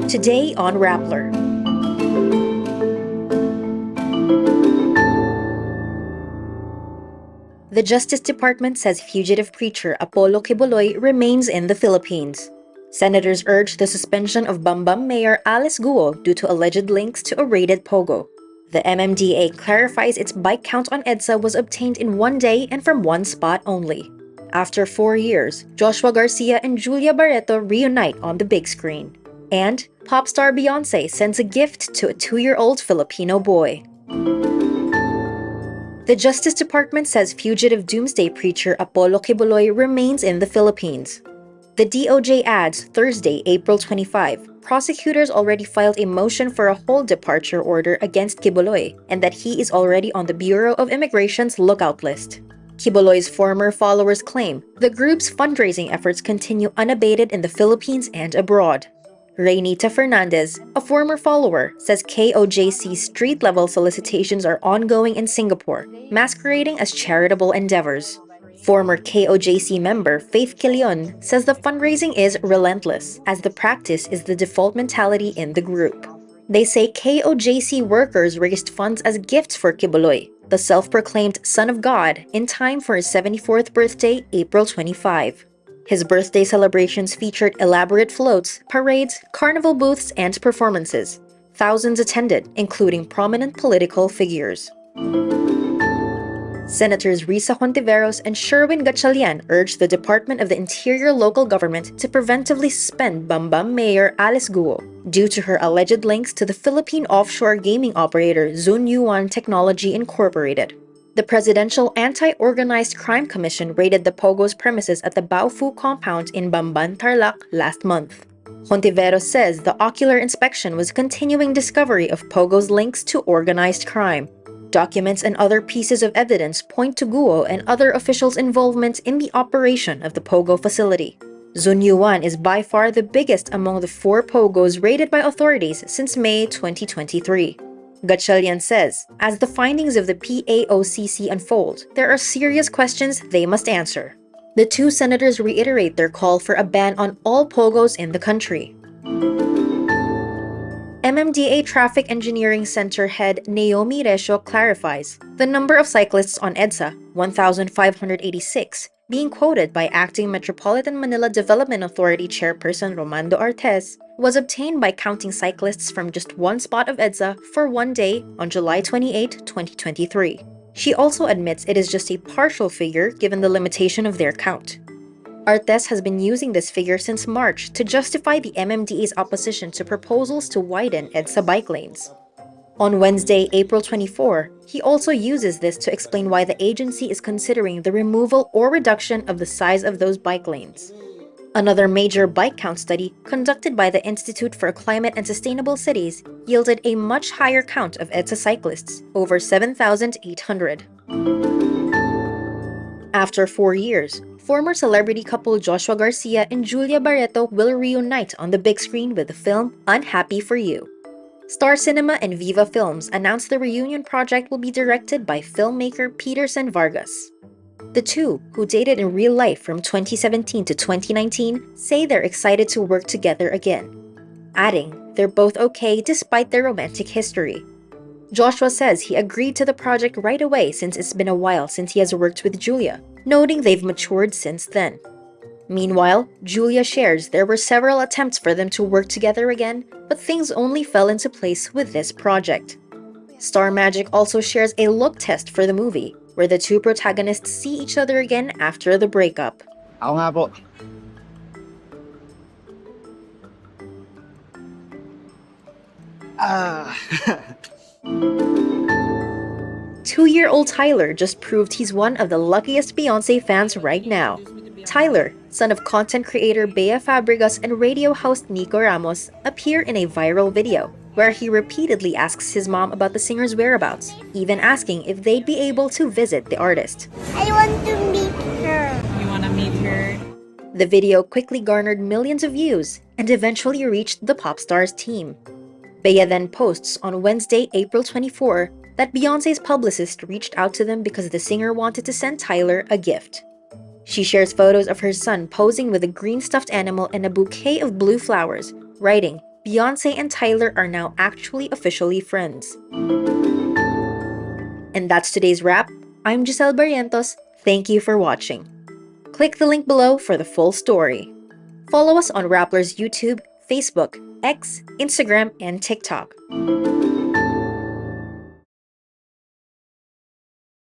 Today on Rappler. The Justice Department says fugitive preacher Apollo Quiboloy remains in the Philippines. Senators urge the suspension of Bamban Mayor Alice Guo due to alleged links to a raided pogo. The MMDA clarifies its bike count on EDSA was obtained in one day and from one spot only. After 4 years, Joshua Garcia and Julia Barretto reunite on the big screen. And pop star Beyonce sends a gift to a 2-year-old Filipino boy. The Justice Department says fugitive doomsday preacher Apollo Quiboloy remains in the Philippines. The DOJ adds Thursday, April 25, prosecutors already filed a motion for a hold departure order against Quiboloy and that he is already on the Bureau of Immigration's lookout list. Quiboloy's former followers claim the group's fundraising efforts continue unabated in the Philippines and abroad. Reynita Fernandez, a former follower, says KOJC's street-level solicitations are ongoing in Singapore, masquerading as charitable endeavors. Former KOJC member Faith Quilion says the fundraising is relentless, as the practice is the default mentality in the group. They say KOJC workers raised funds as gifts for Quiboloy, the self-proclaimed son of God, in time for his 74th birthday, April 25. His birthday celebrations featured elaborate floats, parades, carnival booths, and performances. Thousands attended, including prominent political figures. Senators Risa Hontiveros and Gatchalian urged the Department of the Interior local government to preventively suspend Bamban Mayor Alice Guo due to her alleged links to the Philippine offshore gaming operator Zunyuan Technology Incorporated. The Presidential Anti-Organized Crime Commission raided the Pogo's premises at the Baofu compound in Bamban, Tarlac last month. Hontiveros says the ocular inspection was continuing discovery of Pogo's links to organized crime. Documents and other pieces of evidence point to Guo and other officials' involvement in the operation of the Pogo facility. Zunyuan is by far the biggest among the 4 Pogos raided by authorities since May 2023. Gatchalian says, as the findings of the PAOCC unfold, there are serious questions they must answer. The 2 senators reiterate their call for a ban on all Pogos in the country. MMDA Traffic Engineering Center head Naomi Resio clarifies the number of cyclists on EDSA, 1,586, being quoted by Acting Metropolitan Manila Development Authority Chairperson Romando Artes, was obtained by counting cyclists from just one spot of EDSA for one day on July 28, 2023. She also admits it is just a partial figure given the limitation of their count. Artes has been using this figure since March to justify the MMDA's opposition to proposals to widen EDSA bike lanes. On Wednesday, April 24, he also uses this to explain why the agency is considering the removal or reduction of the size of those bike lanes. Another major bike count study conducted by the Institute for Climate and Sustainable Cities yielded a much higher count of EDSA cyclists, over 7,800. After 4 years, former celebrity couple Joshua Garcia and Julia Barretto will reunite on the big screen with the film Unhappy for You. Star Cinema and Viva Films announced the reunion project will be directed by filmmaker Peterson Vargas. The two, who dated in real life from 2017 to 2019, say they're excited to work together again, adding they're both okay despite their romantic history. Joshua says he agreed to the project right away since it's been a while since he has worked with Julia, noting they've matured since then. Meanwhile, Julia shares there were several attempts for them to work together again, but things only fell into place with this project. Star Magic also shares a look test for the movie, where the 2 protagonists see each other again after the breakup. Ako nga po. 2-year-old Tyler just proved he's one of the luckiest Beyoncé fans right now. Tyler, son of content creator Bea Fabregas and radio host Nico Ramos, appeared in a viral video where he repeatedly asks his mom about the singer's whereabouts, even asking if they'd be able to visit the artist. I want to meet her. You want to meet her? The video quickly garnered millions of views and eventually reached the pop star's team. Bea then posts on Wednesday, April 24, that Beyoncé's publicist reached out to them because the singer wanted to send Tyler a gift. She shares photos of her son posing with a green stuffed animal and a bouquet of blue flowers, writing, "Beyonce and Tyler are now actually officially friends." And that's today's wrap. I'm Giselle Barrientos. Thank you for watching. Click the link below for the full story. Follow us on Rappler's YouTube, Facebook, X, Instagram, and TikTok.